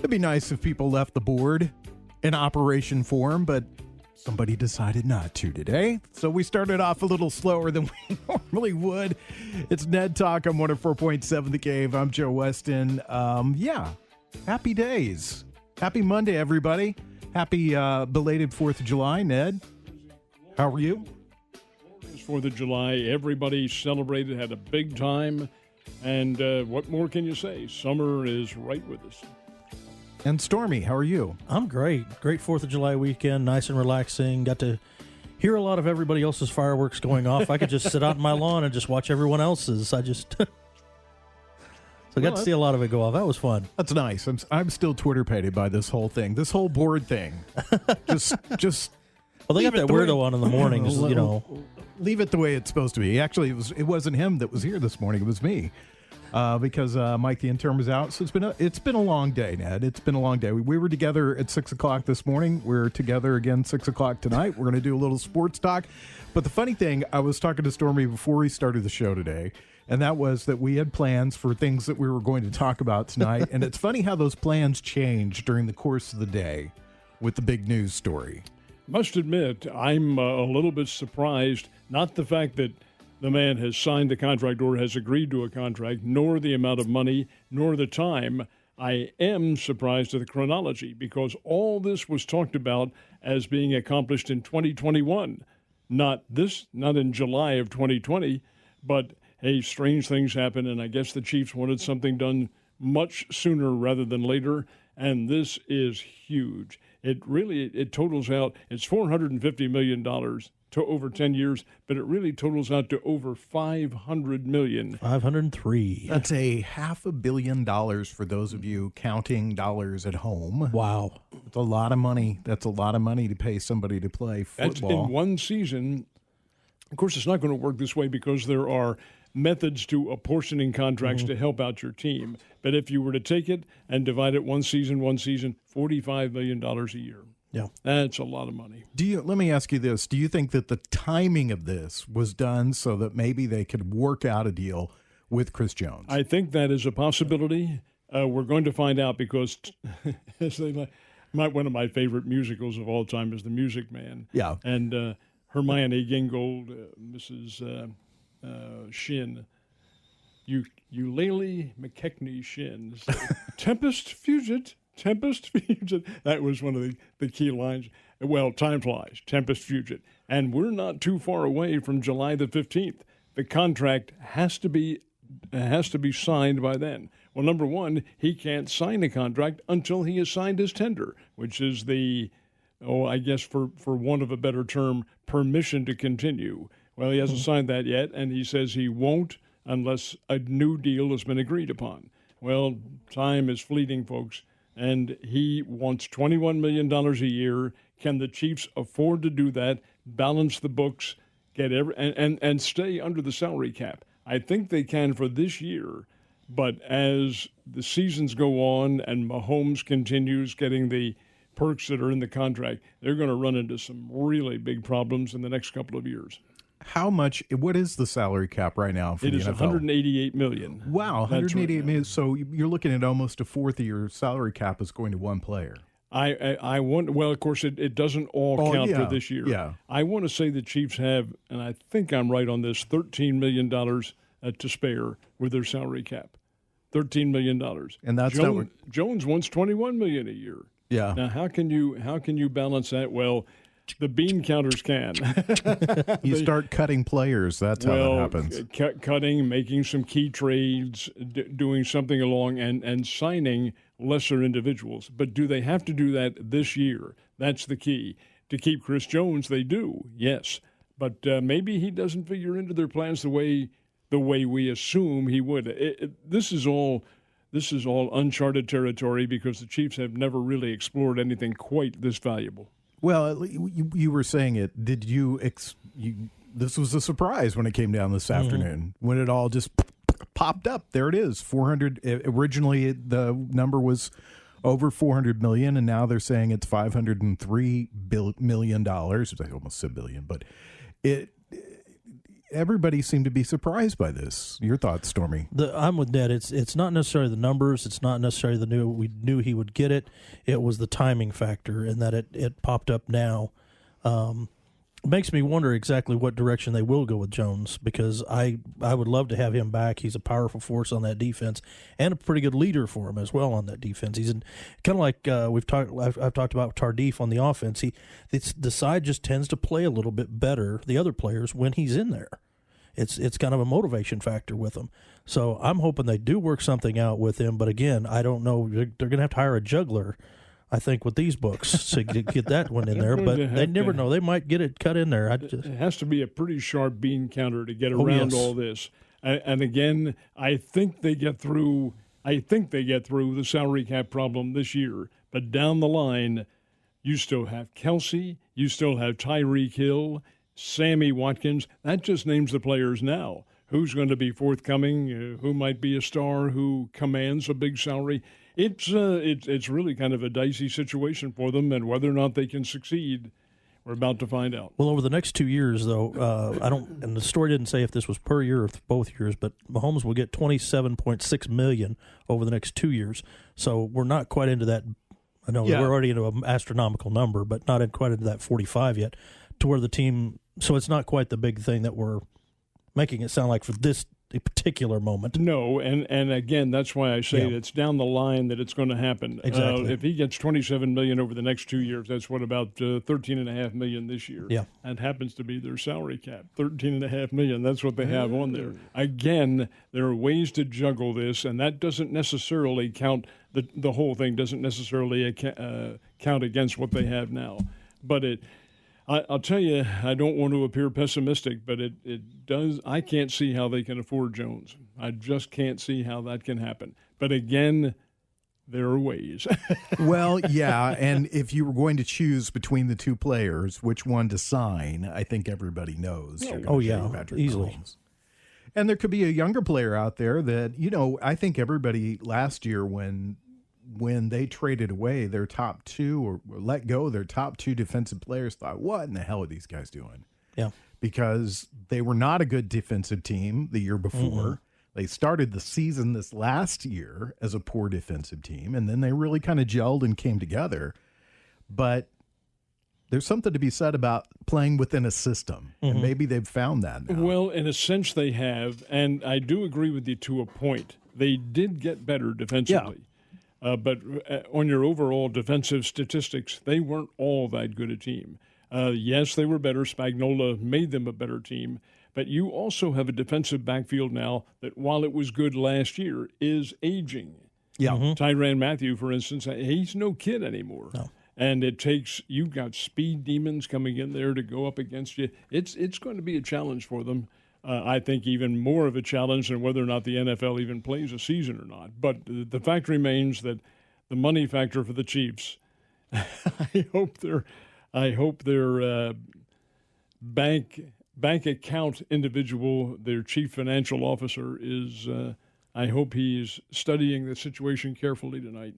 It'd be nice if people left the board in operation form, but somebody decided not to today. So we started off a little slower than we normally would. It's Ned Talk on 104.7 The Cave. I'm Joe Westen. Happy days. Happy Monday, everybody. Happy belated 4th of July, Ned. How are you? It's 4th of July. Everybody celebrated, had a big time. And what more can you say? Summer is right with us. And Stormy, how are you? I'm great. Great 4th of July weekend. Nice and relaxing. Got to hear a lot of everybody else's fireworks going off. I could just sit out on my lawn and just watch everyone else's. So I got to see a lot of it go off. That was fun. That's nice. I'm still Twitter-pated by this whole thing. This whole board thing. Just Well, they got that weirdo on in the mornings, you know. Leave it the way it's supposed to be. Actually, it wasn't him that was here this morning. It was me. Because Mike the intern was out. So it's been a long day, Ned. It's been a long day. We were together at 6 o'clock this morning. We're together again 6 o'clock tonight. We're going to do a little sports talk. But the funny thing, I was talking to Stormy before we started the show today, and that was that we had plans for things that we were going to talk about tonight. And it's funny how those plans change during the course of the day with the big news story. Must admit, I'm a little bit surprised, not the fact that the man has signed the contract or has agreed to a contract, nor the amount of money, nor the time. I am surprised at the chronology because all this was talked about as being accomplished in 2021. Not in July of 2020, but hey, strange things happen, and I guess the Chiefs wanted something done much sooner rather than later, and this is huge. It totals out, it's $450 million to over 10 years, but it really totals out to over $500 million. 503. That's $500 million for those of you counting dollars at home. Wow. It's a lot of money. That's a lot of money to pay somebody to play football. That's in one season. Of course, it's not going to work this way because there are methods to apportioning contracts to help out your team. But if you were to take it and divide it one season, $45 million a year. Yeah. That's a lot of money. Let me ask you this. Do you think that the timing of this was done so that maybe they could work out a deal with Chris Jones? I think that is a possibility. We're going to find out because one of my favorite musicals of all time is The Music Man. Yeah. And Hermione Gingold, Mrs. Shin, Eulalie McKechnie Shin, Tempest Fugit. That was one of the key lines. Well, time flies. Tempest Fugit. And we're not too far away from July the 15th. The contract has to be signed by then. Well, number one, he can't sign a contract until he has signed his tender, which is I guess for want of a better term, permission to continue. Well, he hasn't signed that yet, and he says he won't unless a new deal has been agreed upon. Well, time is fleeting, folks. And he wants $21 million a year. Can the Chiefs afford to do that, balance the books, and stay under the salary cap? I think they can for this year, but as the seasons go on and Mahomes continues getting the perks that are in the contract, they're going to run into some really big problems in the next couple of years. What is the salary cap right now for the NFL? It is $188 million. Wow, $188 million. So you're looking at almost a fourth of your salary cap is going to one player. I want, well, of course, it doesn't all count for this year. Yeah. I want to say the Chiefs have, and I think I'm right on this, $13 million to spare with their salary cap. $13 million. And that's Jones wants $21 million a year. Yeah. Now, how can you balance that? Well, the bean counters can. You start cutting players. That's how that happens. Cutting, making some key trades, doing something along, and signing lesser individuals. But do they have to do that this year? That's the key. To keep Chris Jones, they do, yes. But maybe he doesn't figure into their plans the way we assume he would. This is all uncharted territory because the Chiefs have never really explored anything quite this valuable. Well, you were saying it. Did you this was a surprise when it came down this afternoon, when it all just popped up. There it is, 400. Originally, the number was over $400 million, and now they're saying it's $503 million. I almost said billion, but everybody seemed to be surprised by this. Your thoughts, Stormy? I'm with Ned. It's not necessarily the numbers. It's not necessarily we knew he would get it. It was the timing factor, and that it popped up now. It makes me wonder exactly what direction they will go with Jones, because I would love to have him back. He's a powerful force on that defense and a pretty good leader for him as well on that defense. He's kind of like I've talked about Tardif on the offense. The side just tends to play a little bit better, the other players, when he's in there. It's kind of a motivation factor with him. So I'm hoping they do work something out with him. But again, I don't know. They're going to have to hire a juggler, I think, with these books to get that one in there. But they never know. They might get it cut in there. It has to be a pretty sharp bean counter to get around all this. And again, I think they get through the salary cap problem this year. But down the line, you still have Kelsey. You still have Tyreek Hill, Sammy Watkins. That just names the players now. Who's going to be forthcoming? Who might be a star? Who commands a big salary? It's really kind of a dicey situation for them, and whether or not they can succeed, we're about to find out. Well, over the next 2 years, though, and the story didn't say if this was per year or both years, but Mahomes will get $27.6 million over the next 2 years. So we're not quite into that. I know we're already into an astronomical number, but not quite into that 45 yet, to where the team. So it's not quite the big thing that we're making it sound like for this particular moment. No, and again, that's why I say it's down the line that it's going to happen. Exactly. If he gets $27 million over the next 2 years, that's what, about $13.5 million this year. Yeah, that happens to be their salary cap, $13.5 million. That's what they have on there. Again, there are ways to juggle this, and that doesn't necessarily count. The whole thing doesn't necessarily count against what they have now, but I'll tell you, I don't want to appear pessimistic, but it does. I can't see how they can afford Jones. I just can't see how that can happen. But again, there are ways. Well, yeah, and if you were going to choose between the two players, which one to sign, I think everybody knows. Patrick easily. Mahomes. And there could be a younger player out there that, I think everybody last year when they traded away their top two or let go of their top two defensive players, thought, what in the hell are these guys doing? Yeah. Because they were not a good defensive team the year before. Mm-hmm. They started the season this last year as a poor defensive team, and then they really kind of gelled and came together. But there's something to be said about playing within a system, and maybe they've found that now. Well, in a sense they have, and I do agree with you to a point. They did get better defensively. Yeah. But on your overall defensive statistics, they weren't all that good a team. Yes, they were better. Spagnuolo made them a better team. But you also have a defensive backfield now that, while it was good last year, is aging. Yeah. Tyrann Mathieu, for instance, he's no kid anymore. No. And you've got speed demons coming in there to go up against you. It's going to be a challenge for them. I think even more of a challenge than whether or not the NFL even plays a season or not. But the fact remains that the money factor for the Chiefs, I hope their bank account individual, their chief financial officer, is. I hope he's studying the situation carefully tonight.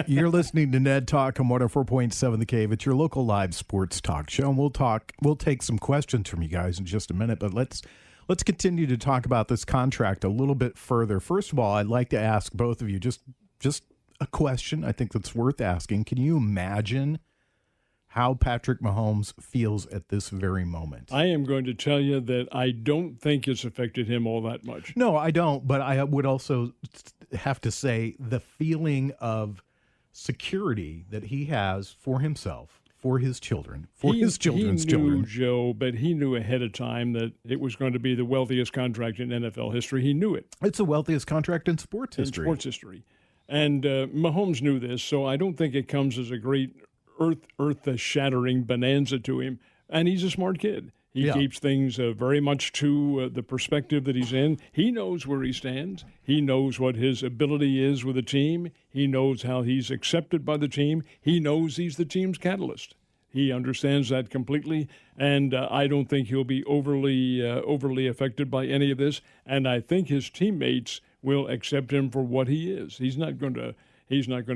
You're listening to Ned Talk on 104.7 The Cave. It's your local live sports talk show, and we'll take some questions from you guys in just a minute, but let's continue to talk about this contract a little bit further. First of all, I'd like to ask both of you just a question I think that's worth asking. Can you imagine how Patrick Mahomes feels at this very moment? I am going to tell you that I don't think it's affected him all that much. No, I don't, but I would also have to say the feeling of security that he has for himself, for his children, for his children's children. He knew, Joe, but he knew ahead of time that it was going to be the wealthiest contract in NFL history. He knew it. It's the wealthiest contract in sports history. And Mahomes knew this, so I don't think it comes as a great earth-shattering bonanza to him. And he's a smart kid. He keeps things very much to the perspective that he's in. He knows where he stands. He knows what his ability is with the team. He knows how he's accepted by the team. He knows he's the team's catalyst. He understands that completely, and I don't think he'll be overly affected by any of this. And I think his teammates will accept him for what he is. He's not going to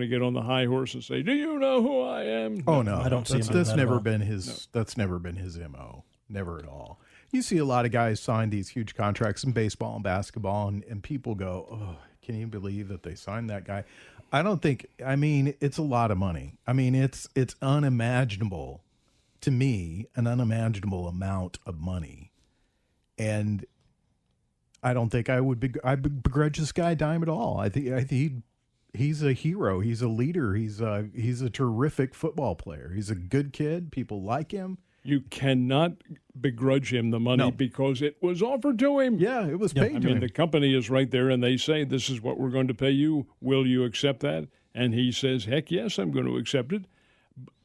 get on the high horse and say, "Do you know who I am?" Oh no, I don't see him. That's never been his. No. That's never been his MO. Never at all. You see a lot of guys sign these huge contracts in baseball and basketball, and people go, "Oh, can you believe that they signed that guy?" I don't think. I mean, it's a lot of money. I mean, it's unimaginable to me, an unimaginable amount of money, and I don't think I begrudge this guy a dime at all. I think he's a hero. He's a leader. He's a terrific football player. He's a good kid. People like him. You cannot begrudge him the money because it was offered to him. Yeah, it was paid to him. I mean, the company is right there, and they say, this is what we're going to pay you. Will you accept that? And he says, heck yes, I'm going to accept it.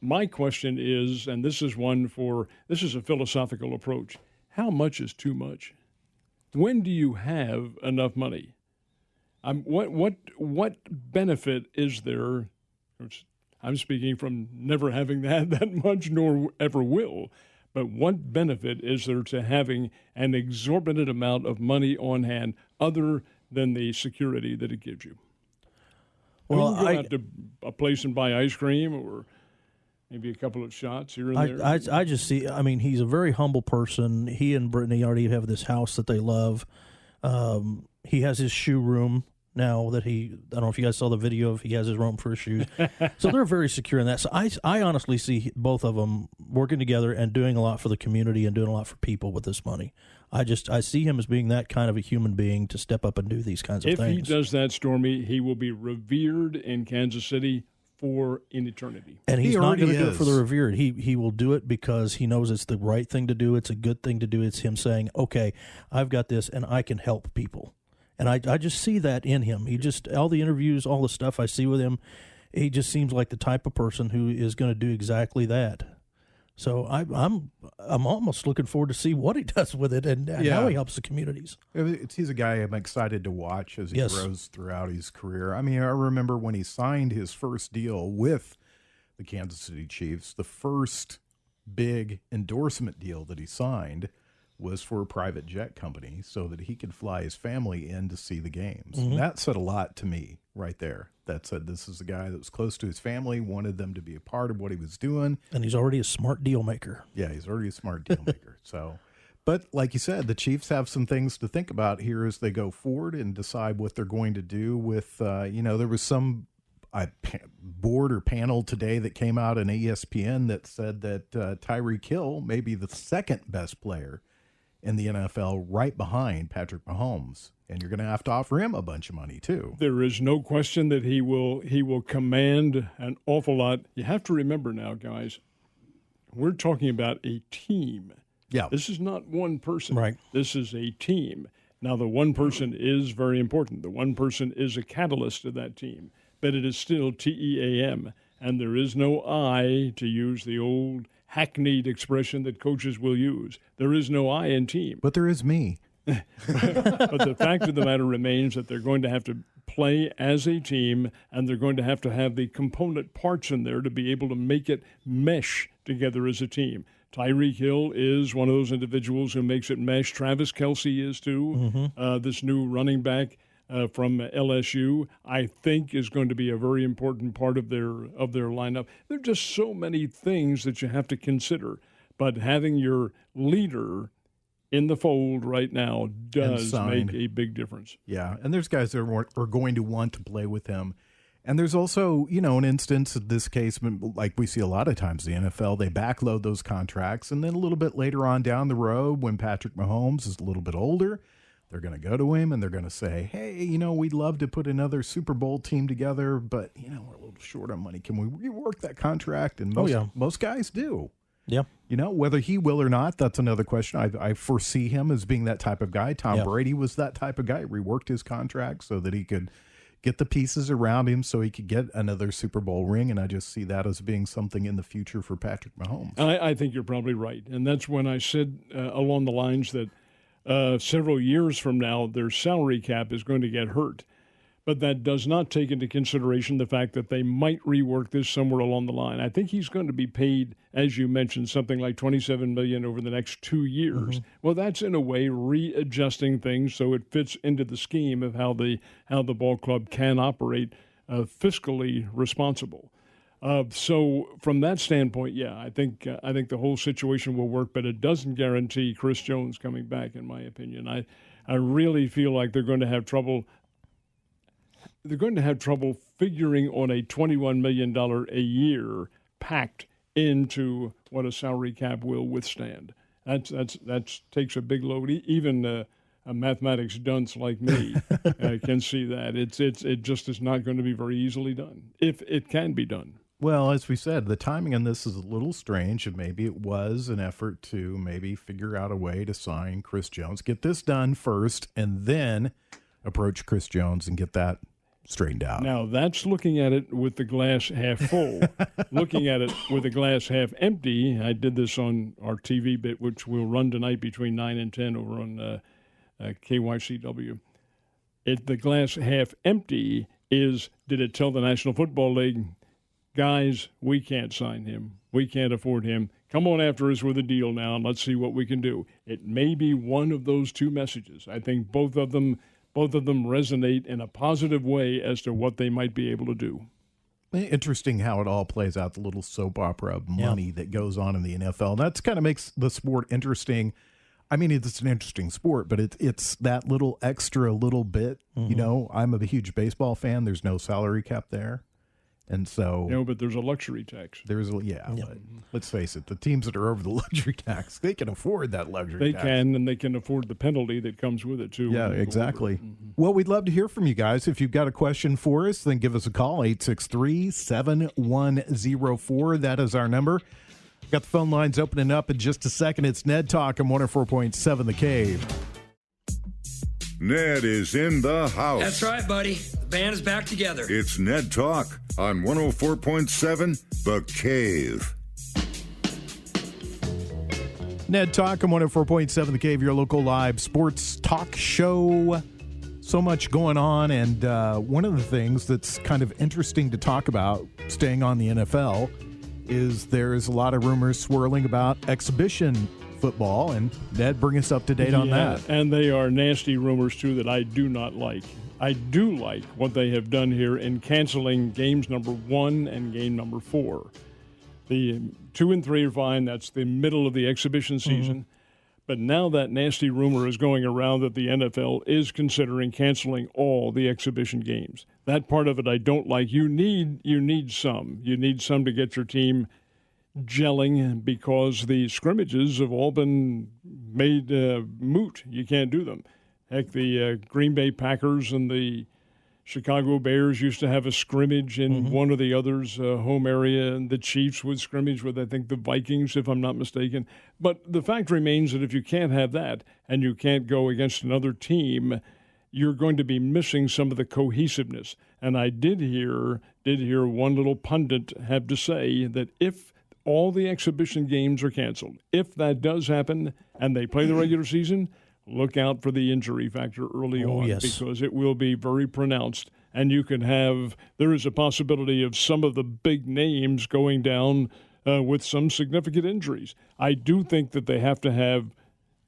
My question is, and this is a philosophical approach, how much is too much? When do you have enough money? What benefit is there? I'm speaking from never having had that much, nor ever will. But what benefit is there to having an exorbitant amount of money on hand other than the security that it gives you? Well, go out to a place and buy ice cream or maybe a couple of shots here and there. I just see, I mean, he's a very humble person. He and Brittany already have this house that they love. He has his shoe room now that I don't know if you guys saw the video of he has his room for his shoes. So they're very secure in that. So I honestly see both of them working together and doing a lot for the community and doing a lot for people with this money. I see him as being that kind of a human being to step up and do these kinds of things. If he does that, Stormy, he will be revered in Kansas City for an eternity. And he's not going to do it for the revered. He will do it because he knows it's the right thing to do. It's a good thing to do. It's him saying, okay, I've got this and I can help people. And I just see that in him. He just, all the interviews, all the stuff I see with him, he just seems like the type of person who is going to do exactly that. So I'm almost looking forward to see what he does with it and how he helps the communities. He's a guy I'm excited to watch as he grows throughout his career. I mean, I remember when he signed his first deal with the Kansas City Chiefs, the first big endorsement deal that he signed was for a private jet company so that he could fly his family in to see the games. Mm-hmm. That said a lot to me right there. That said, this is a guy that was close to his family, wanted them to be a part of what he was doing. And he's already a smart deal maker. Yeah, he's already a smart deal maker. So, but like you said, the Chiefs have some things to think about here as they go forward and decide what they're going to do with, there was some board or panel today that came out on ESPN that said that Tyreek Hill may be the second best player in the NFL right behind Patrick Mahomes. And you're going to have to offer him a bunch of money too. There is no question that he will command an awful lot. You have to remember now, guys, we're talking about a team. Yeah. This is not one person. Right. This is a team. Now, the one person is very important. The one person is a catalyst of that team. But it is still TEAM. And there is no I, to use the old hackneyed expression that coaches will use. There is no I in team. But there is me. But the fact of the matter remains that they're going to have to play as a team, and they're going to have the component parts in there to be able to make it mesh together as a team. Tyreek Hill is one of those individuals who makes it mesh. Travis Kelce is too. Mm-hmm. This new running back from LSU, I think, is going to be a very important part of their lineup. There are just so many things that you have to consider. But having your leader in the fold right now does make a big difference. Yeah, and there's guys that are going to want to play with him. And there's also, an instance in this case, like we see a lot of times in the NFL, they backload those contracts. And then a little bit later on down the road, when Patrick Mahomes is a little bit older, they're going to go to him and they're going to say, hey, we'd love to put another Super Bowl team together, but, we're a little short on money. Can we rework that contract? And most guys do. Yeah. Whether he will or not, that's another question. I foresee him as being that type of guy. Tom Brady was that type of guy. Reworked his contract so that he could get the pieces around him so he could get another Super Bowl ring, and I just see that as being something in the future for Patrick Mahomes. I think you're probably right, and that's when I said along the lines that several years from now their salary cap is going to get hurt. But that does not take into consideration the fact that they might rework this somewhere along the line. I think he's going to be paid, as you mentioned, something like $27 million over the next 2 years. Mm-hmm. Well, that's in a way readjusting things so it fits into the scheme of how the ball club can operate fiscally responsible. So from that standpoint, yeah, I think the whole situation will work, but it doesn't guarantee Chris Jones coming back, in my opinion. I really feel like they're going to have trouble. They're going to have trouble figuring on a $21 million a year packed into what a salary cap will withstand. That takes a big load. Even a mathematics dunce like me can see that. It just is not going to be very easily done, if it can be done. Well, as we said, the timing on this is a little strange, and maybe it was an effort to maybe figure out a way to sign Chris Jones, get this done first, and then approach Chris Jones and get that straightened out. Now, that's looking at it with the glass half full. Looking at it with the glass half empty, I did this on our TV bit, which will run tonight between 9 and 10 over on KYCW. The glass half empty is, did it tell the National Football League, guys, we can't sign him. We can't afford him. Come on after us with a deal now, and let's see what we can do. It may be one of those two messages. I think both of them resonate in a positive way as to what they might be able to do. Interesting how it all plays out, the little soap opera of money that goes on in the NFL. That's kind of makes the sport interesting. I mean, it's an interesting sport, but it's that little extra little bit. You know, I'm a huge baseball fan. There's no salary cap there. And so, but there's a luxury tax. But let's face it, the teams that are over the luxury tax, they can afford that luxury tax. They can, and they can afford the penalty that comes with it, too. Yeah, exactly. Well, we'd love to hear from you guys. If you've got a question for us, then give us a call, 863-7104. That is our number. Got the phone lines opening up in just a second. It's Ned Talk on 104.7 The Cave. Ned is in the house. That's right, buddy. The band is back together. It's Ned Talk on 104.7 The Cave. Ned Talk on 104.7 The Cave, your local live sports talk show. So much going on, and one of the things that's kind of interesting to talk about, staying on the NFL, is there's a lot of rumors swirling about exhibition football, and Ned, bring us up to date on that. And they are nasty rumors, too, that I do not like. I do like what they have done here in canceling games number 1 and game number 4. The 2 and 3 are fine. That's the middle of the exhibition season. But now that nasty rumor is going around that the NFL is considering canceling all the exhibition games. That part of it I don't like. You need some. You need some to get your team gelling, because the scrimmages have all been made moot. You can't do them. Heck, the Green Bay Packers and the Chicago Bears used to have a scrimmage in one or the other's home area, and the Chiefs would scrimmage with, I think, the Vikings, if I'm not mistaken. But the fact remains that if you can't have that and you can't go against another team, you're going to be missing some of the cohesiveness. And I did hear one little pundit have to say that if all the exhibition games are canceled, if that does happen and they play the regular season, look out for the injury factor early on, because it will be very pronounced. And there is a possibility of some of the big names going down with some significant injuries. I do think that they have to have,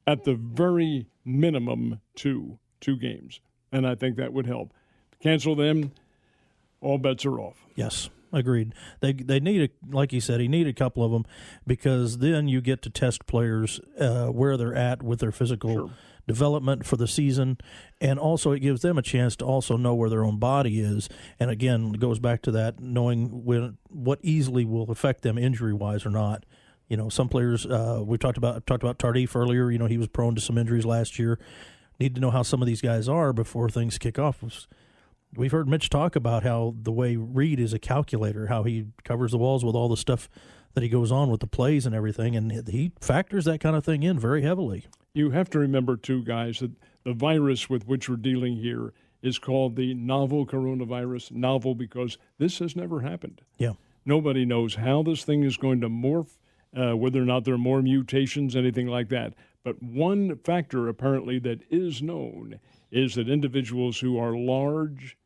at the very minimum, two games. And I think that would help. Cancel them, all bets are off. Yes. Agreed. They need like you said, he need a couple of them, because then you get to test players where they're at with their physical development for the season, and also it gives them a chance to also know where their own body is. And again, it goes back to that knowing what easily will affect them injury wise or not. You know, some players we talked about Tardif earlier. You know, he was prone to some injuries last year. Need to know how some of these guys are before things kick off. We've heard Mitch talk about how the way Reed is a calculator, how he covers the walls with all the stuff that he goes on with the plays and everything, and he factors that kind of thing in very heavily. You have to remember, too, guys, that the virus with which we're dealing here is called the novel coronavirus. Novel because this has never happened. Yeah. Nobody knows how this thing is going to morph, whether or not there are more mutations, anything like that. But one factor, apparently, that is known is that individuals who are large,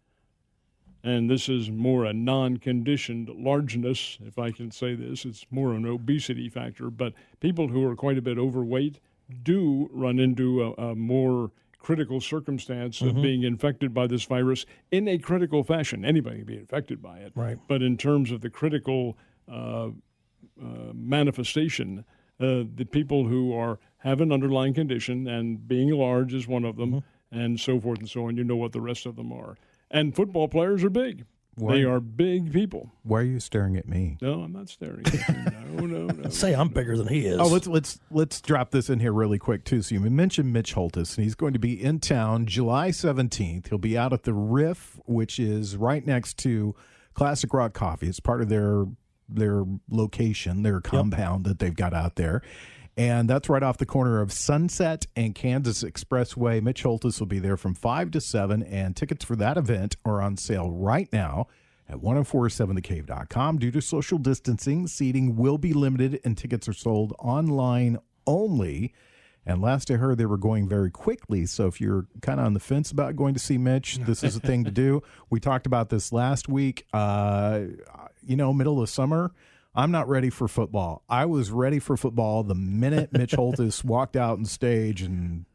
and this is more a non-conditioned largeness, if I can say this. It's more an obesity factor. But people who are quite a bit overweight do run into a more critical circumstance of being infected by this virus in a critical fashion. Anybody can be infected by it. Right. But in terms of the critical manifestation, the people who have an underlying condition, and being large is one of them, and so forth and so on, you know what the rest of them are. And football players are big. They are big people. Why are you staring at me? No, I'm not staring at you. No. Say I'm bigger than he is. Oh, let's drop this in here really quick too. So you mentioned Mitch Holtis, and he's going to be in town July 17th. He'll be out at the Riff, which is right next to Classic Rock Coffee. It's part of their location, their compound that they've got out there. And that's right off the corner of Sunset and Kansas Expressway. Mitch Holtis will be there from 5 to 7, and tickets for that event are on sale right now at 1047thecave.com. Due to social distancing, seating will be limited, and tickets are sold online only. And last I heard, they were going very quickly. So if you're kind of on the fence about going to see Mitch, this is a thing to do. We talked about this last week. Middle of summer, I'm not ready for football. I was ready for football the minute Mitch Holtis walked out on stage, and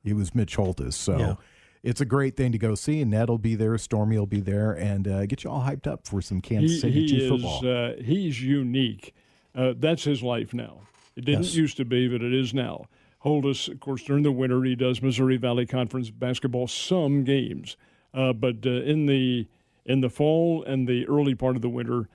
he was Mitch Holtis. So it's a great thing to go see. And Ned will be there, Stormy will be there, and get you all hyped up for some Kansas City Chiefs football. He's unique. That's his life now. It didn't used to be, but it is now. Holtis, of course, during the winter, he does Missouri Valley Conference basketball, some games. But in the fall and the early part of the winter,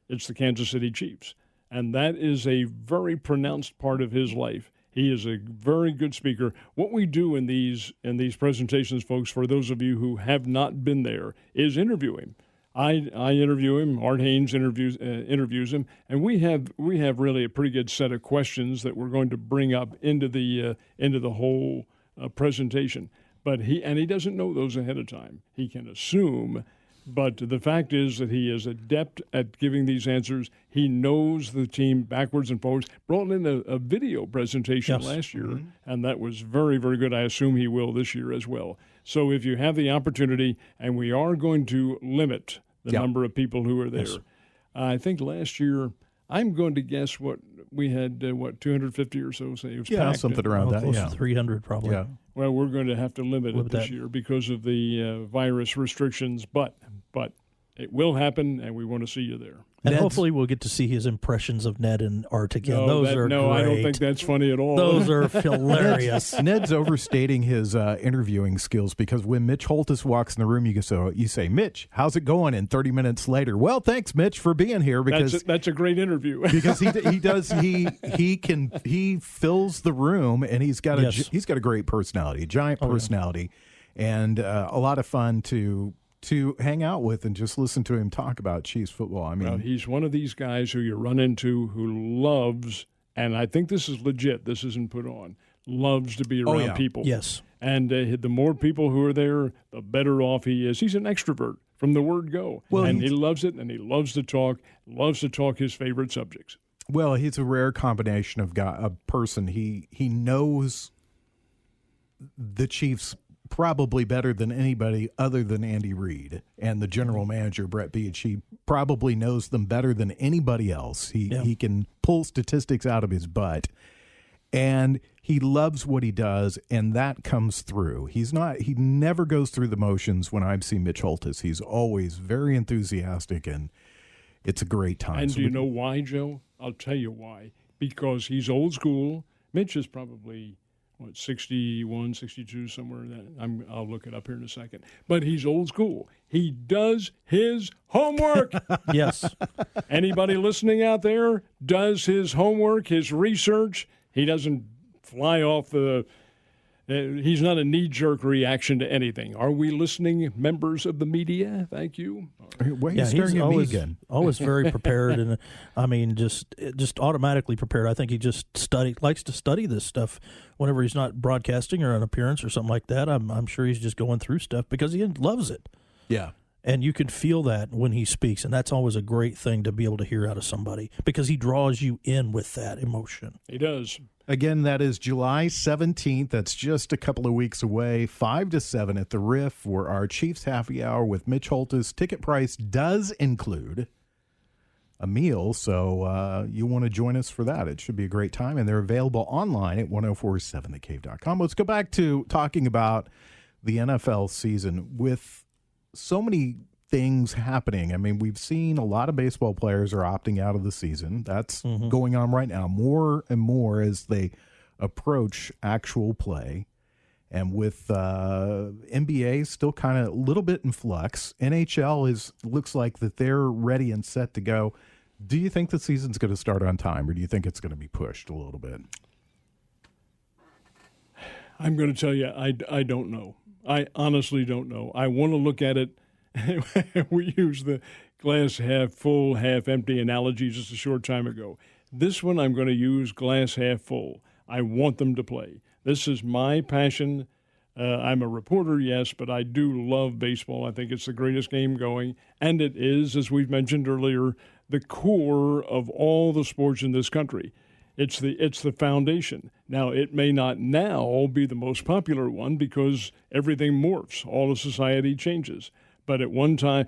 it's the Kansas City Chiefs. And that is a very pronounced part of his life. He is a very good speaker. What we do in these presentations, folks, for those of you who have not been there, is interview him. I interview him. Art Haynes interviews him, and we have really a pretty good set of questions that we're going to bring up into the whole presentation. But he doesn't know those ahead of time. He can assume. But the fact is that he is adept at giving these answers. He knows the team backwards and forwards. Brought in a video presentation last year, and that was very, very good. I assume he will this year as well. So if you have the opportunity, and we are going to limit the number of people who are there. Yes. I think last year, I'm going to guess what we had, 250 or so. Say it was packed, something around that. Close to 300 probably. Yeah. Well, we're going to have to limit it this year because of the virus restrictions, but it will happen, and we want to see you there. And hopefully we'll get to see his impressions of Ned and Art again. Those are great. I don't think that's funny at all. Those are hilarious. Ned's overstating his interviewing skills, because when Mitch Holtis walks in the room, you say, Mitch, how's it going? And 30 minutes later, well, thanks, Mitch, for being here. Because that's a great interview. Because he fills the room, and he's got a great personality, a giant personality, and a lot of fun to hang out with and just listen to him talk about Chiefs football. I mean, he's one of these guys who you run into who loves, and I think this is legit, this isn't put on, loves to be around people. Yes. And the more people who are there, the better off he is. He's an extrovert from the word go. Well, and he loves it, and he loves to talk his favorite subjects. Well, he's a rare combination of a person. He knows the Chiefs probably better than anybody other than Andy Reid and the general manager, Brett Beach. He probably knows them better than anybody else. He can pull statistics out of his butt, and he loves what he does, and that comes through. He never goes through the motions when I've seen Mitch Holtis. He's always very enthusiastic, and it's a great time. And do you know why, Joe? I'll tell you why. Because he's old school. Mitch is probably 61, 62, somewhere in that. I'll look it up here in a second. But he's old school. He does his homework. Yes. Anybody listening out there does his homework, his research. He doesn't fly off the he's not a knee-jerk reaction to anything. Are we listening, members of the media? Thank you. He's always very prepared, and I mean, just automatically prepared. I think he just likes to study this stuff whenever he's not broadcasting or an appearance or something like that. I'm sure he's just going through stuff because he loves it. Yeah. And you can feel that when he speaks, and that's always a great thing to be able to hear out of somebody because he draws you in with that emotion. He does. Again, that is July 17th. That's just a couple of weeks away, 5 to 7 at the Riff for our Chiefs Happy Hour with Mitch Holtis. Ticket price does include a meal. So you want to join us for that. It should be a great time. And they're available online at 1047thecave.com. Let's go back to talking about the NFL season with so many things happening. I mean, we've seen a lot of baseball players are opting out of the season. That's going on right now more and more as they approach actual play. And with NBA still kind of a little bit in flux, NHL looks like that they're ready and set to go. Do you think the season's going to start on time, or do you think it's going to be pushed a little bit? I'm going to tell you, I don't know. I honestly don't know. I want to look at it. We used the glass half full, half empty analogy just a short time ago. This one I'm going to use glass half full. I want them to play. This is my passion. I'm a reporter, yes, but I do love baseball. I think it's the greatest game going, and it is, as we've mentioned earlier, the core of all the sports in this country. It's the foundation. Now, it may not now be the most popular one because everything morphs. All of society changes. But at one time,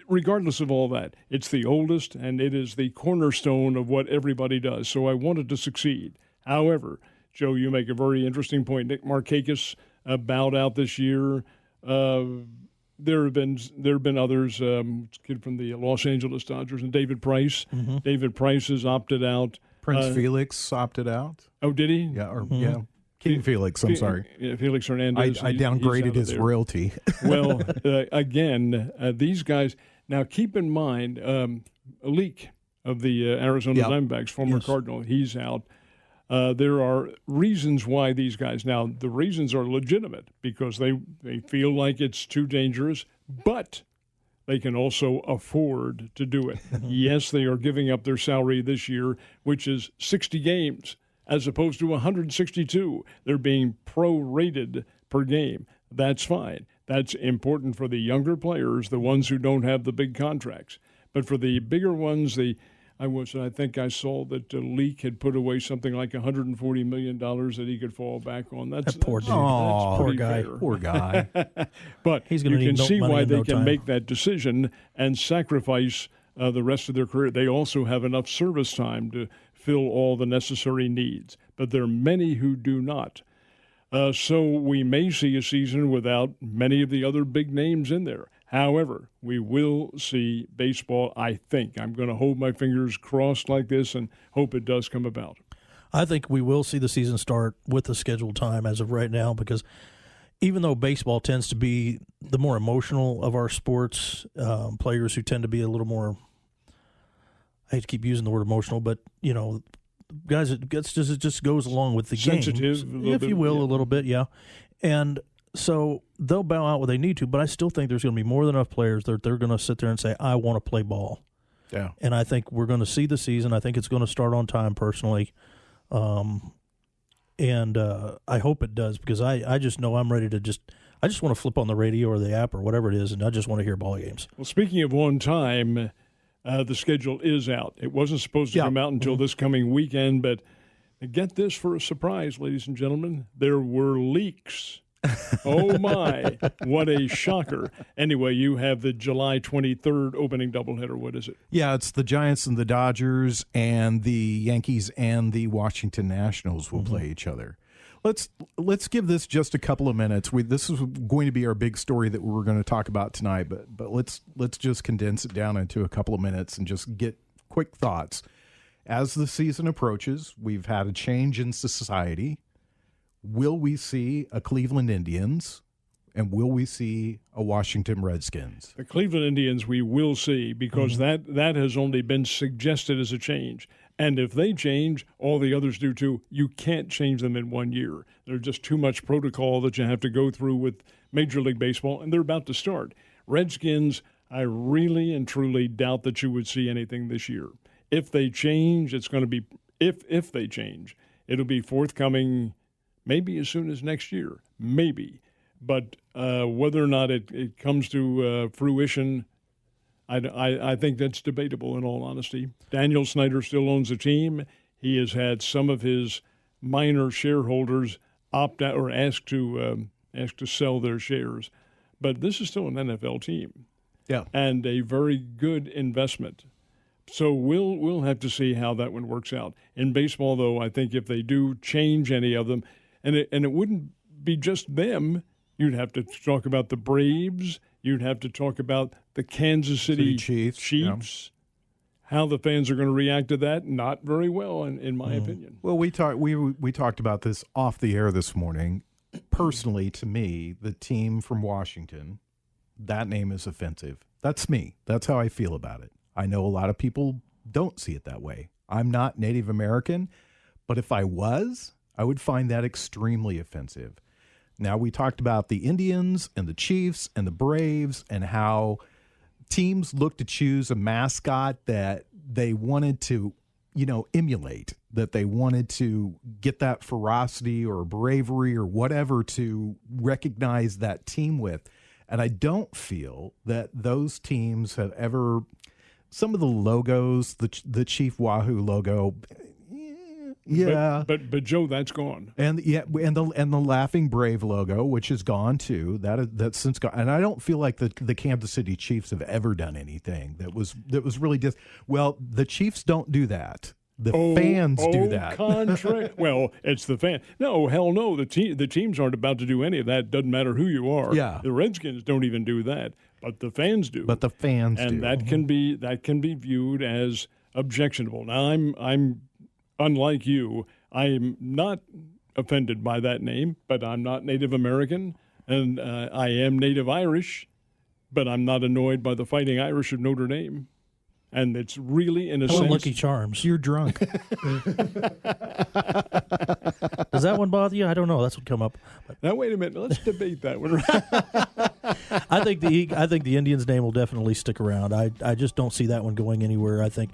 regardless of all that, it's the oldest, and it is the cornerstone of what everybody does. So I wanted to succeed. However, Joe, you make a very interesting point. Nick Markakis bowed out this year. There have been others. Kid from the Los Angeles Dodgers and David Price. David Price has opted out. Prince Felix opted out. Oh, did he? Yeah, yeah. King Felix. I'm sorry. Yeah, Felix Hernandez. I downgraded his royalty. Well, again, these guys. Now, keep in mind, a leak of the Arizona Diamondbacks, former Cardinal. He's out. There are reasons why these guys. Now, the reasons are legitimate because they feel like it's too dangerous, but they can also afford to do it. Yes, they are giving up their salary this year, which is 60 games as opposed to 162. They're being prorated per game. That's fine. That's important for the younger players, the ones who don't have the big contracts. But for the bigger ones, I think I saw that Leak had put away something like $140 million that he could fall back on. That's poor dude. Oh, poor guy. Fair. Poor guy. But He's you gonna can need see money why in they no can time. make that decision and sacrifice the rest of their career. They also have enough service time to fill all the necessary needs. But there are many who do not. So we may see a season without many of the other big names in there. However, we will see baseball, I think. I'm going to hold my fingers crossed like this and hope it does come about. I think we will see the season start with the scheduled time as of right now because even though baseball tends to be the more emotional of our sports, players who tend to be a little more, I hate to keep using the word emotional, but, you know, guys, it just goes along with the Sensitive, game, if you will, a little bit, yeah. And so they'll bow out when they need to, but I still think there's going to be more than enough players that they're going to sit there and say, I want to play ball. Yeah. And I think we're going to see the season. I think it's going to start on time personally. And I hope it does because I just know I'm ready to I just want to flip on the radio or the app or whatever it is, and I just want to hear ball games. Well, speaking of on time, the schedule is out. It wasn't supposed to come out until this coming weekend, but get this for a surprise, ladies and gentlemen. There were leaks. Oh, my. What a shocker. Anyway, you have the July 23rd opening doubleheader. What is it? Yeah, it's the Giants and the Dodgers, and the Yankees and the Washington Nationals will play each other. Let's give this just a couple of minutes. This is going to be our big story that we're going to talk about tonight, but let's just condense it down into a couple of minutes and just get quick thoughts. As the season approaches, we've had a change in society. Will we see a Cleveland Indians, and will we see a Washington Redskins? The Cleveland Indians we will see because that has only been suggested as a change. And if they change, all the others do too. You can't change them in 1 year. There's just too much protocol that you have to go through with Major League Baseball, and they're about to start. Redskins, I really and truly doubt that you would see anything this year. If they change, it's going to be if they change, it'll be forthcoming maybe as soon as next year, maybe. But whether or not it comes to fruition, I think that's debatable in all honesty. Daniel Snyder still owns the team. He has had some of his minor shareholders opt out or ask to sell their shares. But this is still an NFL team. Yeah. And a very good investment. So we'll have to see how that one works out. In baseball, though, I think if they do change any of them, and it wouldn't be just them, you'd have to talk about the Braves. You'd have to talk about the Kansas City Chiefs. Yeah. How the fans are going to react to that? Not very well, in my opinion. Well, we talked about this off the air this morning. Personally, to me, the team from Washington, that name is offensive. That's me. That's how I feel about it. I know a lot of people don't see it that way. I'm not Native American, but if I was, I would find that extremely offensive. Now, we talked about the Indians and the Chiefs and the Braves and how teams look to choose a mascot that they wanted to, emulate, that they wanted to get that ferocity or bravery or whatever to recognize that team with. And I don't feel that those teams have ever, some of the logos, the Chief Wahoo logo, yeah, but Joe, that's gone. And the Laughing Brave logo, which is gone too. That's since gone. And I don't feel like the Kansas City Chiefs have ever done anything that was really just. Well, the Chiefs don't do that. The fans do that. Well, it's the fan. No, hell no. The teams aren't about to do any of that. Doesn't matter who you are. Yeah. The Redskins don't even do that, but the fans do. And that can be viewed as objectionable. Now, I'm unlike you. I'm not offended by that name, but I'm not Native American, and I am Native Irish, but I'm not annoyed by the Fighting Irish of Notre Dame. And it's really, in a sense, Lucky Charms. You're drunk. Does that one bother you? I don't know. That's what come up. Now wait a minute. Let's debate that one. I think the Indians name will definitely stick around. I just don't see that one going anywhere. I think,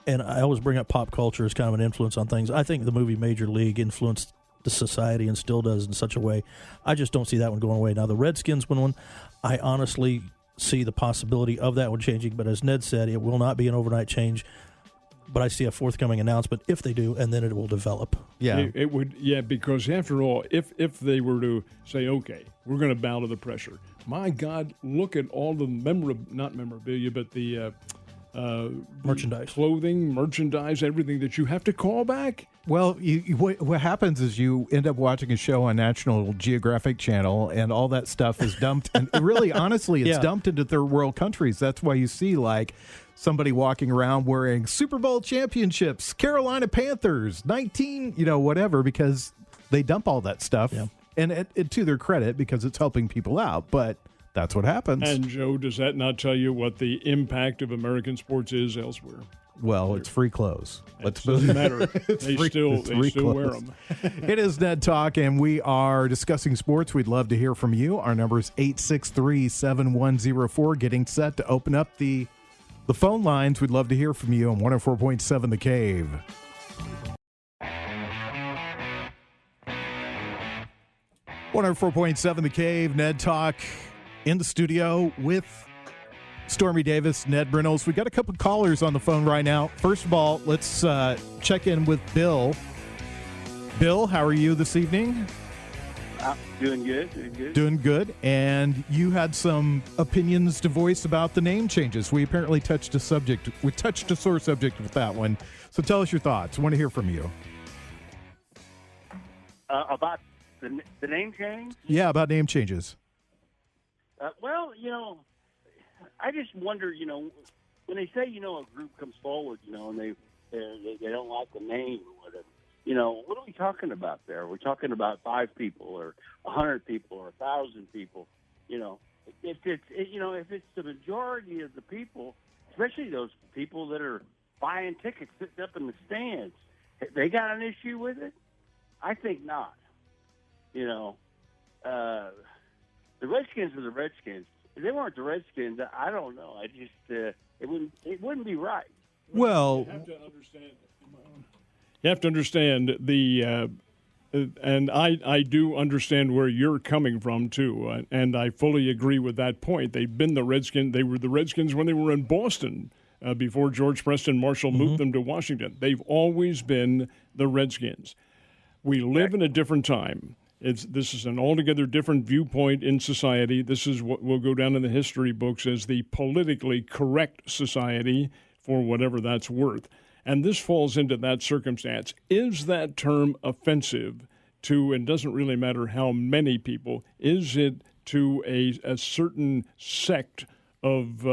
and I always bring up pop culture as kind of an influence on things. I think the movie Major League influenced the society and still does in such a way. I just don't see that one going away. Now the Redskins one, I honestly see the possibility of that one changing, but as Ned said, it will not be an overnight change. But I see a forthcoming announcement if they do, and then it will develop. Yeah, it would. Yeah, because after all, if they were to say, okay, we're going to bow to the pressure. My God, look at all the not memorabilia, but the merchandise, clothing, merchandise, everything that you have to call back. Well, what happens is you end up watching a show on National Geographic Channel, and all that stuff is dumped. And really, honestly, it's dumped into third world countries. That's why you see like somebody walking around wearing Super Bowl championships, Carolina Panthers, 19, whatever, because they dump all that stuff. Yeah. And it to their credit, because it's helping people out. But that's what happens. And Joe, does that not tell you what the impact of American sports is elsewhere? Well, it's free clothes. It doesn't matter. They still wear them. It is Ned Talk, and we are discussing sports. We'd love to hear from you. Our number is 863-7104. Getting set to open up the phone lines. We'd love to hear from you on 104.7 The Cave. .7 The Cave, Ned Talk in the studio with Stormy Davis, Ned Reynolds. We've got a couple callers on the phone right now. First of all, let's check in with Bill. Bill, how are you this evening? Doing good. Doing good. And you had some opinions to voice about the name changes. We apparently touched a sore subject with that one. So tell us your thoughts. I want to hear from you. About the name change? Yeah, about name changes. Well, I just wonder, when they say, a group comes forward, and they don't like the name or whatever, what are we talking about there? We're talking about 5 people or 100 people or 1,000 people. If it's the majority of the people, especially those people that are buying tickets, sitting up in the stands, they got an issue with it? I think not. The Redskins are the Redskins. If they weren't the Redskins, I don't know. I just it wouldn't be right. Well, you have to understand the, and I do understand where you're coming from too, and I fully agree with that point. They've been the Redskins. They were the Redskins when they were in Boston before George Preston Marshall moved them to Washington. They've always been the Redskins. We live in a different time. This is an altogether different viewpoint in society. This is what will go down in the history books as the politically correct society. for whatever that's worth. And this falls into that circumstance. Is that term offensive to, and doesn't really matter how many people, is it to a certain sect of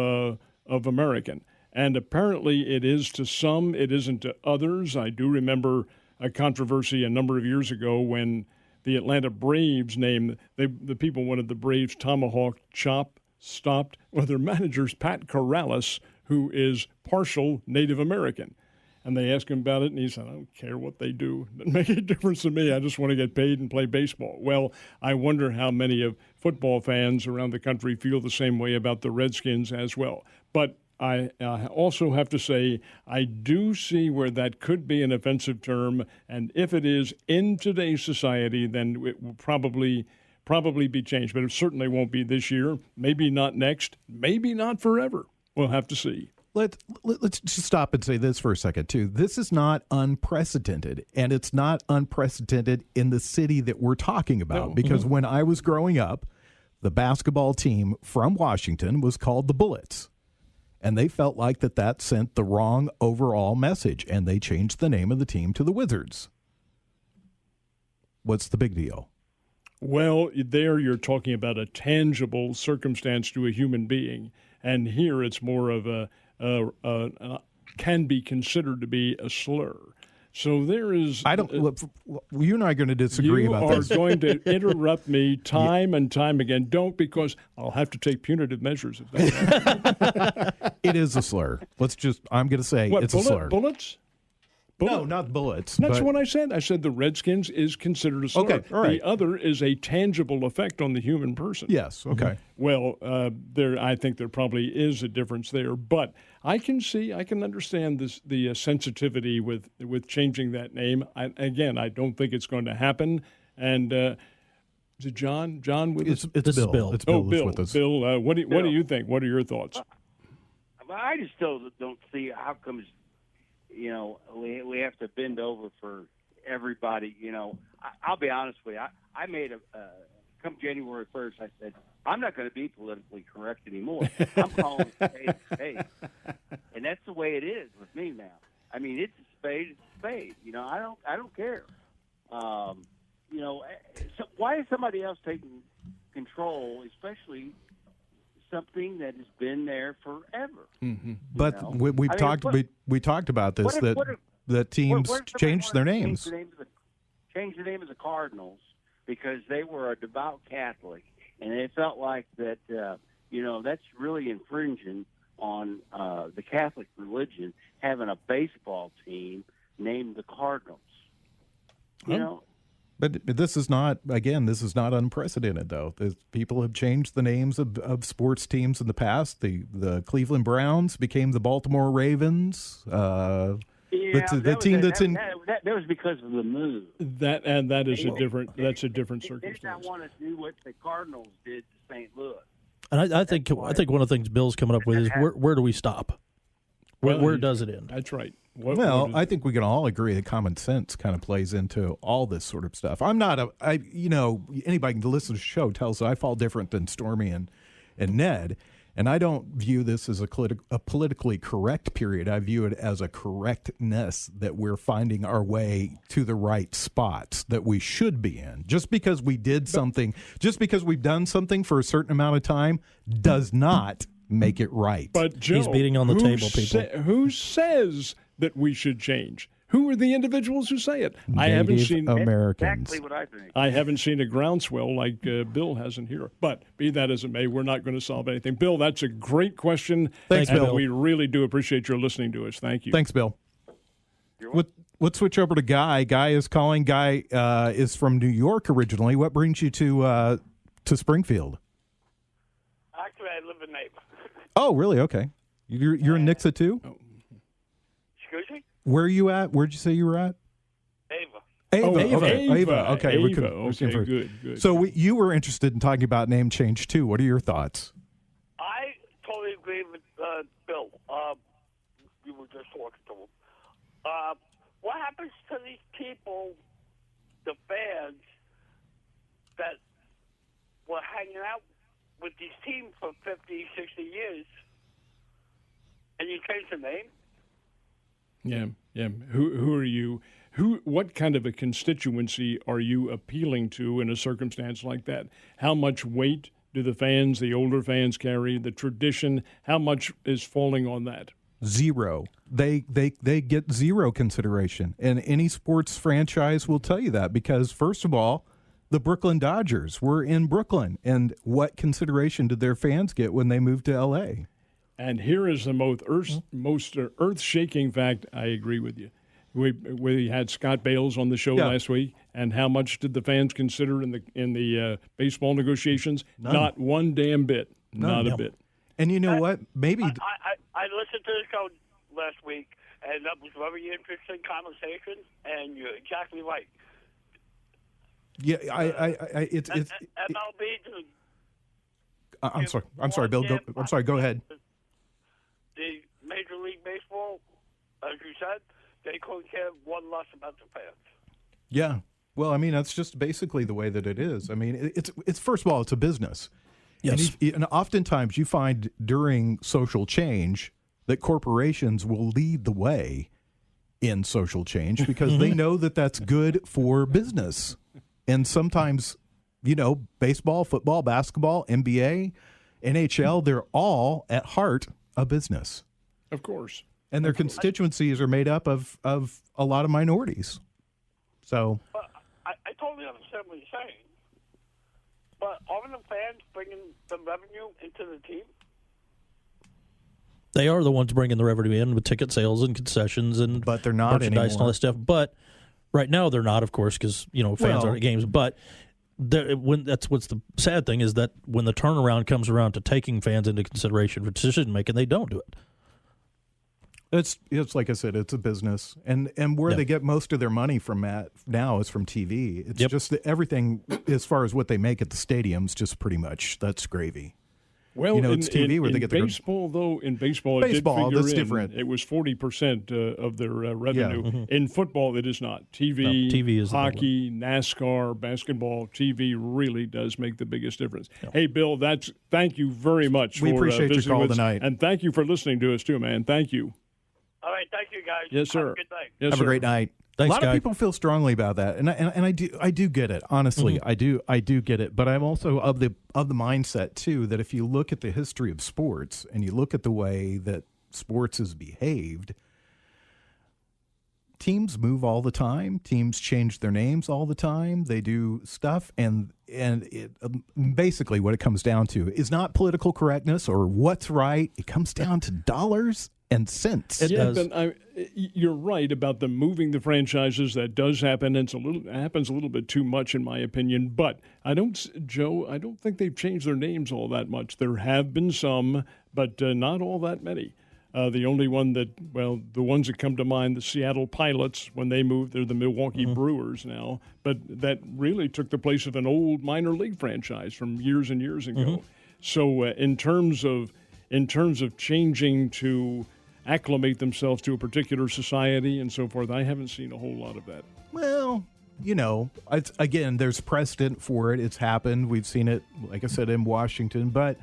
American? And apparently it is to some, it isn't to others. I do remember a controversy a number of years ago when the Atlanta Braves named, the people wanted the Braves Tomahawk Chop stopped. Well, their manager's Pat Corrales, who is partial Native American. And they asked him about it, and he said, I don't care what they do. It doesn't make any difference to me. I just want to get paid and play baseball. Well, I wonder how many of football fans around the country feel the same way about the Redskins as well. But I also have to say, I do see where that could be an offensive term, and if it is in today's society, then it will probably be changed. But it certainly won't be this year, maybe not next, maybe not forever. We'll have to see. Let's just stop and say this for a second, too. This is not unprecedented, and it's not unprecedented in the city that we're talking about, because when I was growing up, the basketball team from Washington was called the Bullets, and they felt like that sent the wrong overall message, and they changed the name of the team to the Wizards. What's the big deal? Well, there you're talking about a tangible circumstance to a human being, and here it's more of can be considered to be a slur. So there is. You and I are going to disagree about this. You are going to interrupt me time and time again. Don't, because I'll have to take punitive measures if that happens. It is a slur. I'm going to say it's a slur. Bullets? No, not bullets. That's what I said. I said the Redskins is considered a slur. Okay, all right. The other is a tangible effect on the human person. Yes, okay. Well, I think there probably is a difference there, but I can understand the sensitivity with changing that name. I don't think it's going to happen. And is it John? John with us? It's Bill. It's Bill. Bill. With us. Bill, what do you think? What are your thoughts? I just still don't see how comes. We have to bend over for everybody. I'll be honest with you. I made come January 1st, I said, I'm not going to be politically correct anymore. I'm calling it a spade. And that's the way it is with me now. I mean, it's a spade. It's a spade. I don't care. So why is somebody else taking control, especially something that has been there forever? Mm-hmm. But we talked about this, that teams changed their names. Change the name of the Cardinals because they were a devout Catholic, and they felt like that that's really infringing on the Catholic religion, having a baseball team named the Cardinals. But this is not unprecedented, though. People have changed the names of sports teams in the past. The Cleveland Browns became the Baltimore Ravens. That was because of the move. That's a different circumstance. They did not want to do what the Cardinals did to St. Louis. And I think one of the things Bill's coming up with is where do we stop? Where does it end? That's right. I think we can all agree that common sense kind of plays into all this sort of stuff. Anybody can listen to the show tells I fall different than Stormy and Ned, and I don't view this as a politically correct period. I view it as a correctness that we're finding our way to the right spots that we should be in. Just because we did something, just because we've done something for a certain amount of time does not make it right. But Joe, he's beating on the table, people. Who says that we should change? Who are the individuals who say it? Native I haven't seen Americans. Exactly what I think. I haven't seen a groundswell like Bill hasn't here. But be that as it may, we're not going to solve anything. Bill, that's a great question. Thanks, Bill. We really do appreciate your listening to us. Thank you. Thanks, Bill. Let's switch over to Guy. Guy is calling. Guy is from New York originally. What brings you to Springfield? Actually, I live in Neighbor. Oh, really? Okay. You're in Nixa too? Excuse me? Where are you at? Where'd you say you were at? Ava. Ava. Okay. Okay, good. So you were interested in talking about name change too. What are your thoughts? I totally agree with Bill. You were just talking to him. What happens to these people, the fans, that were hanging out with these teams for 50, 60 years, and you change the name? Yeah. Who are you? What kind of a constituency are you appealing to in a circumstance like that? How much weight do the older fans carry? The tradition, how much is falling on that? Zero. They get zero consideration. And any sports franchise will tell you that because, first of all, the Brooklyn Dodgers were in Brooklyn. And what consideration did their fans get when they moved to L.A.? And here is the most earth-shaking fact. I agree with you. We had Scott Bales on the show last week, and how much did the fans consider in the baseball negotiations? None. Not one damn bit. None. Not a bit. And you know what? Maybe I listened to the show last week, and that was a very interesting conversation, and you're exactly right. yeah, it's MLB. I'm sorry, Bill. Go ahead. The Major League Baseball, as you said, they couldn't care one less about the fans. Yeah. Well, I mean, that's just basically the way that it is. I mean, it's first of all, it's a business. Yes. And oftentimes you find during social change that corporations will lead the way in social change because they know that that's good for business. And sometimes, baseball, football, basketball, NBA, NHL, they're all at heart a business. Of course. And their constituencies are made up of a lot of minorities. So I totally understand what you're saying. But aren't the fans bringing the revenue into the team? They are the ones bringing the revenue in with ticket sales and concessions and but they're not merchandise and all that stuff. But right now they're not, of course, because fans aren't at games. But that's what's the sad thing is that when the turnaround comes around to taking fans into consideration for decision making, they don't do it. It's like I said, it's a business, and where they get most of their money from now is from TV. It's just that everything as far as what they make at the stadiums, just pretty much that's gravy. Well, it's TV where they get baseball, though. In baseball, it did figure that's different. It was 40% of their revenue. Yeah. In football, it is not. TV is hockey, NASCAR, basketball. TV really does make the biggest difference. Yeah. Hey, Bill, thank you very much. We for appreciate your call tonight, and thank you for listening to us too, man. Thank you. All right, thank you, guys. Yes, sir. Have a good night. Yes, Have sir. a great night. Thanks, a lot Guy. of people feel strongly about that, and I do get it. Honestly, I do get it. But I'm also of the mindset too that if you look at the history of sports and you look at the way that sports has behaved, teams move all the time. Teams change their names all the time. They do stuff, and it basically what it comes down to is not political correctness or what's right. It comes down to dollars and cents. It does. But you're right about them moving the franchises. That does happen. It happens a little bit too much, in my opinion. But I don't think they've changed their names all that much. There have been some, but not all that many. The only one the ones that come to mind, the Seattle Pilots, when they moved, they're the Milwaukee Brewers now. But that really took the place of an old minor league franchise from years and years ago. So in terms of changing to acclimate themselves to a particular society and so forth, I haven't seen a whole lot of that. Well, again, there's precedent for it. It's happened. We've seen it, like I said, in Washington. But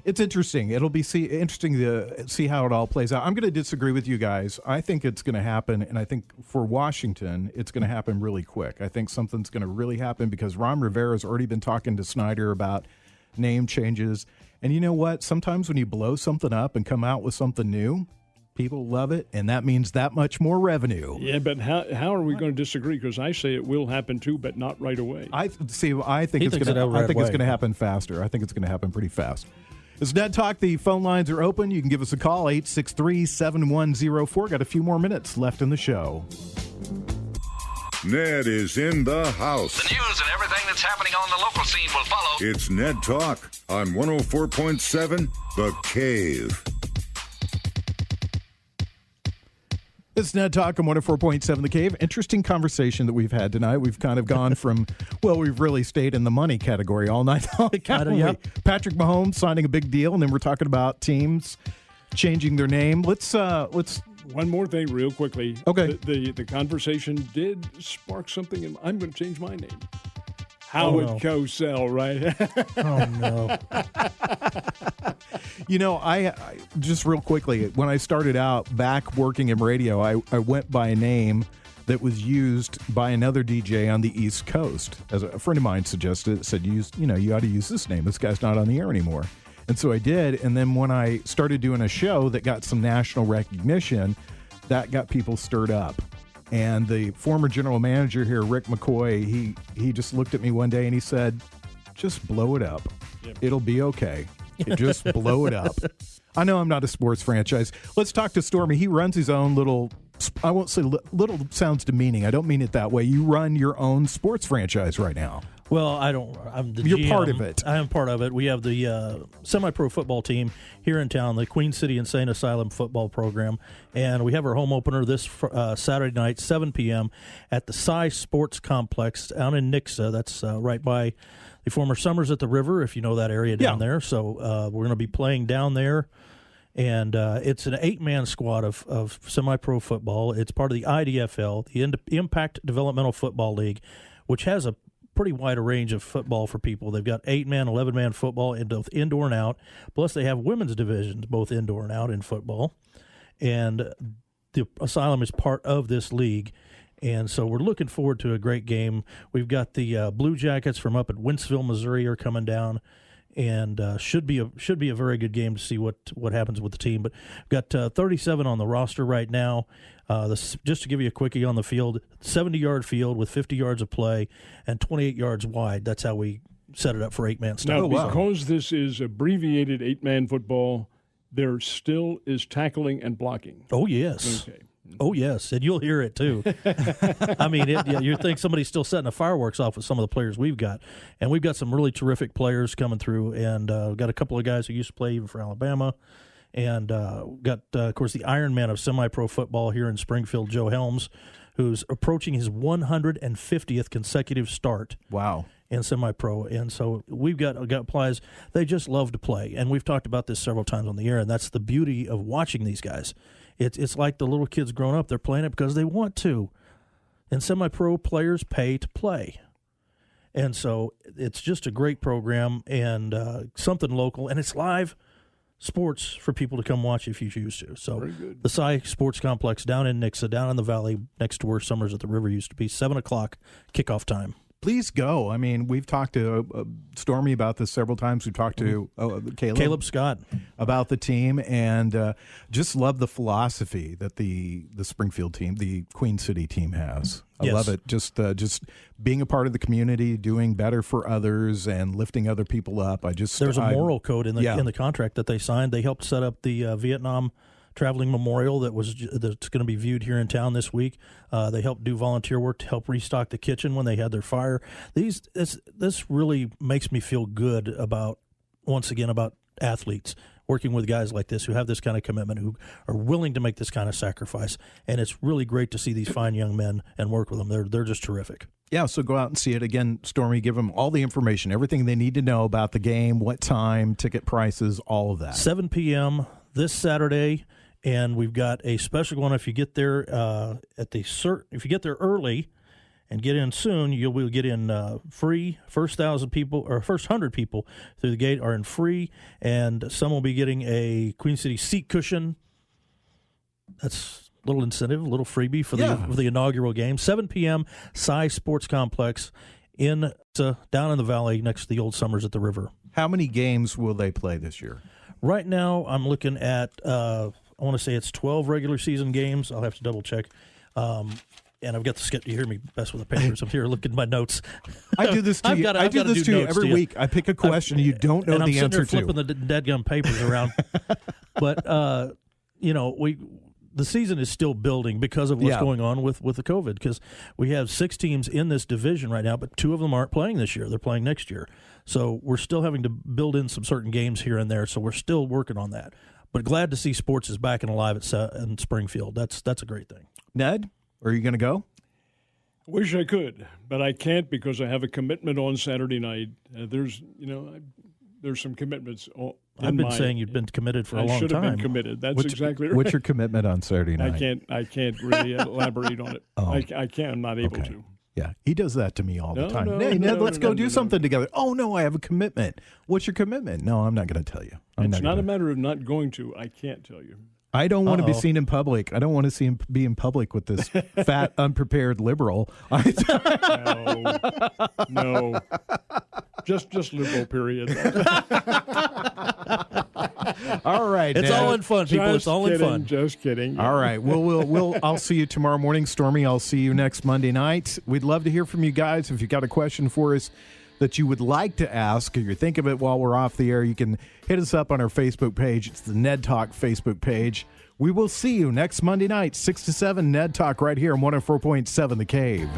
it's interesting. It'll be interesting to see how it all plays out. I'm going to disagree with you guys. I think it's going to happen, and I think for Washington, it's going to happen really quick. I think something's going to really happen because Ron Rivera's already been talking to Snyder about name changes. And you know what? Sometimes when you blow something up and come out with something new, people love it, and that means that much more revenue. Yeah, but how are we going to disagree? Because I say it will happen too, but not right away. I think it's going to happen faster. I think it's going to happen pretty fast. It's Ned Talk. The phone lines are open. You can give us a call, 863-7104. Got a few more minutes left in the show. Ned is in the house. The news and everything that's happening on the local scene will follow. It's Ned Talk on 104.7 The Cave. It's Ned Talk on 104.7 The Cave. Interesting conversation that we've had tonight. We've kind of gone from, we've really stayed in the money category all night long. Yeah. Patrick Mahomes signing a big deal, and then we're talking about teams changing their name. Let's One more thing real quickly. Okay. The conversation did spark something, and I'm going to change my name. Howard no. Cosell, right? Oh no. You know, I just real quickly, when I started out back working in radio, I went by a name that was used by another DJ on the East Coast. As a friend of mine suggested, said, you ought to use this name. This guy's not on the air anymore. And so I did. And then when I started doing a show that got some national recognition, that got people stirred up. And the former general manager here, Rick McCoy, he just looked at me one day and he said, just blow it up. Yep. It'll be okay. Just blow it up. I know I'm not a sports franchise. Let's talk to Stormy. He runs his own little, I won't say little sounds demeaning. I don't mean it that way. You run your own sports franchise right now. Well, I don't. I'm the You're GM. part of it. I am part of it. We have the semi-pro football team here in town, the Queen City Insane Asylum football program, and we have our home opener this Saturday night, 7 p.m. at the Cy Sports Complex down in Nixa. That's right by the former Summers at the River, if you know that area down there. So we're going to be playing down there. And it's an 8-man squad of semi-pro football. It's part of the IDFL, the Impact Developmental Football League, which has a pretty wide range of football for people. They've got 8-man, 11-man football in both indoor and out. Plus, they have women's divisions, both indoor and out in football. And the Asylum is part of this league. And so we're looking forward to a great game. We've got the Blue Jackets from up at Wentzville, Missouri, are coming down. And should be a very good game to see what happens with the team. But we've got 37 on the roster right now. Just to give you a quickie on the field, 70-yard field with 50 yards of play and 28 yards wide. That's how we set it up for 8-man stuff. Now, because this is abbreviated 8-man football, there still is tackling and blocking. Oh, yes. Okay. Oh, yes, and you'll hear it, too. I mean, you think somebody's still setting the fireworks off with some of the players we've got. And we've got some really terrific players coming through, and we've got a couple of guys who used to play even for Alabama. And got, of course, the Iron Man of semi-pro football here in Springfield, Joe Helms, who's approaching his 150th consecutive start. Wow. In semi-pro. And so we've got players, they just love to play. And we've talked about this several times on the air, and that's the beauty of watching these guys. It's like the little kids growing up. They're playing it because they want to. And semi-pro players pay to play. And so it's just a great program and something local. And it's live sports for people to come watch if you choose to. So the Cy Sports Complex down in Nixa, down in the valley, next to where Summers at the River used to be, 7 o'clock kickoff time. Please go. I mean, we've talked to Stormy about this several times. We've talked to Caleb Scott about the team, and just love the philosophy that the Springfield team, the Queen City team has. I love it. Just being a part of the community, doing better for others, and lifting other people up. There's a moral code in the contract that they signed. They helped set up the Vietnam traveling memorial that's going to be viewed here in town this week. They helped do volunteer work to help restock the kitchen when they had their fire. This really makes me feel good about athletes working with guys like this who have this kind of commitment, who are willing to make this kind of sacrifice. And it's really great to see these fine young men and work with them. They're just terrific. Yeah, so go out and see it. Again, Stormy, give them all the information, everything they need to know about the game, what time, ticket prices, all of that. 7 p.m. this Saturday. And we've got a special one. If you get there if you get there early and get in soon, you will get in free. First 1,000 people or first 100 people through the gate are in free, and some will be getting a Queen City seat cushion. That's a little incentive, a little freebie for the inaugural game. 7 p.m. Cy Sports Complex down in the valley next to the old Summers at the River. How many games will they play this year? Right now, I'm looking at. I want to say it's 12 regular season games. I'll have to double check. And I've got the skip. You hear me best with the papers. I'm here looking at my notes. I do this to you. I do this to you every week. I pick a question you don't know the answer to. And I'm sitting there flipping the dadgum papers around. But, the season is still building because of what's going on with the COVID, because we have 6 teams in this division right now, but 2 of them aren't playing this year. They're playing next year. So we're still having to build in some certain games here and there, so we're still working on that. But glad to see sports is back and alive in Springfield. That's a great thing. Ned, are you going to go? Wish I could, but I can't because I have a commitment on Saturday night. There's some commitments. I've been saying you've been committed for a long time. I should have been committed. That's exactly right. What's your commitment on Saturday night? I can't really elaborate on it. Oh. I can't. I'm not able to. Yeah, he does that to me all the No, time. no, Hey, Ned, no, let's no, go no, do no, something together. Oh, no, I have a commitment. What's your commitment? No, I'm not going to tell you. It's not a matter of not going to. I can't tell you. I don't want to be seen in public. I don't want to see him be in public with this fat, unprepared liberal. No. Just liberal, period. All right, It's Ned. all in fun, people. It's all in fun. Just kidding. All right. We'll I'll see you tomorrow morning, Stormy. I'll see you next Monday night. We'd love to hear from you guys. If you got a question for us that you would like to ask, or you think of it while we're off the air, you can hit us up on our Facebook page. It's the Ned Talk Facebook page. We will see you next Monday night, 6 to 7, Ned Talk, right here on 104.7 The Cave.